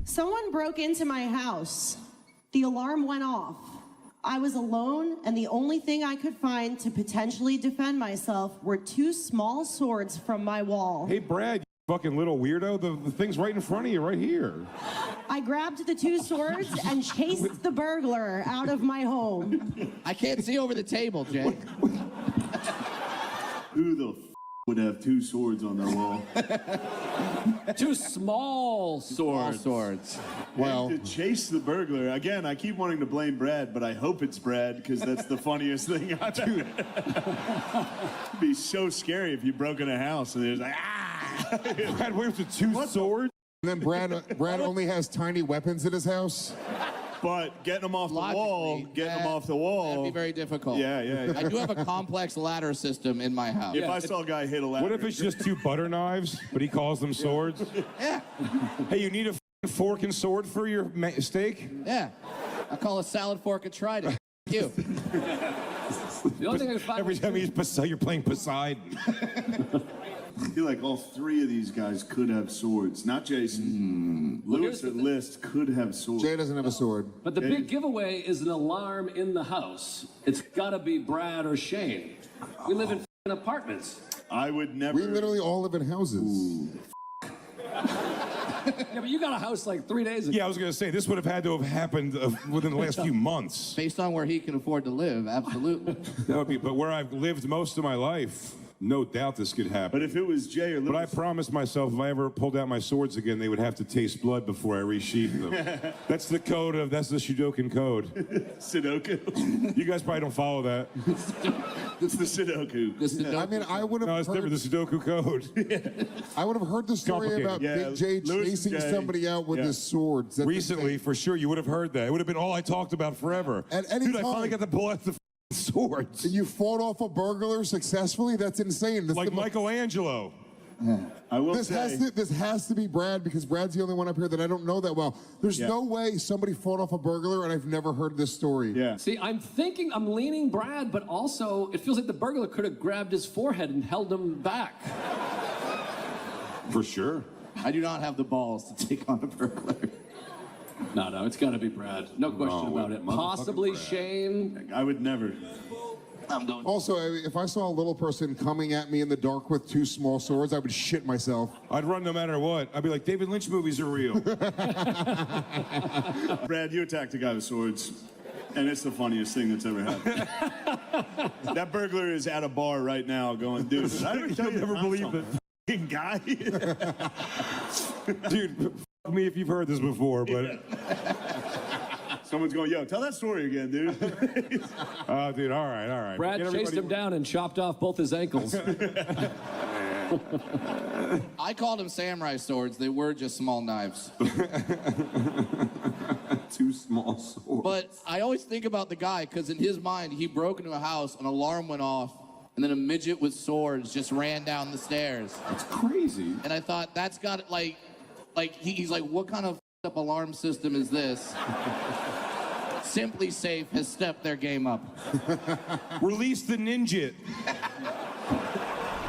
Someone broke into my house. The alarm went off. I was alone, and the only thing I could find to potentially defend myself were 2 small swords from my wall. Hey, Brad, you fucking little weirdo. The thing's right in front of you, right here. I grabbed the 2 swords and chased the burglar out of my home. I can't see over the table, Jay. Who the would have 2 swords on their wall? 2 small swords. Well, to chase the burglar. Again, I keep wanting to blame Brad, but I hope it's Brad because that's the funniest thing I've ever. It'd be so scary if you broke in a house and there's like, ah! Brad waves with 2 swords? And then Brad only has tiny weapons in his house? But getting them off the wall, That'd be very difficult. Yeah. I do have a complex ladder system in my house. If I saw a guy hit a ladder. What if it's just 2 butter knives, but he calls them swords? Yeah. Hey, you need a fork and sword for your steak? Yeah. I call a salad fork a trident. You. The only thing I can find Every time you're playing Poseidon. I feel like all 3 of these guys could have swords. Not Jason. Lewis or List could have swords. Jay doesn't have a sword. But the big giveaway is an alarm in the house. It's got to be Brad or Shane. We live in apartments. I would never. We literally all live in houses. Yeah, but you got a house like 3 days ago. Yeah, I was going to say, this would have had to have happened within the last few months. Based on where he can afford to live, absolutely. That would be, but where I've lived most of my life, no doubt this could happen. But if it was Jay or Lewis. But I promised myself if I ever pulled out my swords again, they would have to taste blood before I resheathe them. That's the Sudoku code. Sudoku? You guys probably don't follow that. It's the Sudoku. I mean, I would have No, it's heard, different, the Sudoku code. I would have heard the story about Big J Lewis and chasing Jay. somebody out with his swords. That's Recently, insane. for sure, you would have heard that. It would have been all I talked about forever. At any Dude, I finally time. got to pull out the swords. And you fought off a burglar successfully? That's insane. This Like Michelangelo. I will This say. has to be Brad because Brad's the only one up here that I don't know that well. There's Yeah. no way somebody fought off a burglar and I've never heard this story. Yeah. See, I'm leaning Brad, but also it feels like the burglar could have grabbed his forehead and held him back. For sure. I do not have the balls to take on a burglar. No, it's got to be Brad. No question about it. Possibly Brad. Shane. I would never. I'm going. Also, if I saw a little person coming at me in the dark with 2 small swords, I would shit myself. I'd run no matter what. I'd be like, David Lynch movies are real. Brad, you attacked a guy with swords. And it's the funniest thing that's ever happened. That burglar is at a bar right now going, dude, did I ever tell you never believe that fucking guy? Dude, fuck me if you've heard this before, but... Someone's going, yo, tell that story again, dude. Oh, dude, all right. Brad Get chased everybody- him down and chopped off both his ankles. I called them samurai swords. They were just small knives. 2 small swords. But I always think about the guy because in his mind, he broke into a house, an alarm went off, and then a midget with swords just ran down the stairs. That's crazy. And I thought, that's got it, he's like, what kind of up alarm system is this? Simply Safe has stepped their game up. Release the ninja.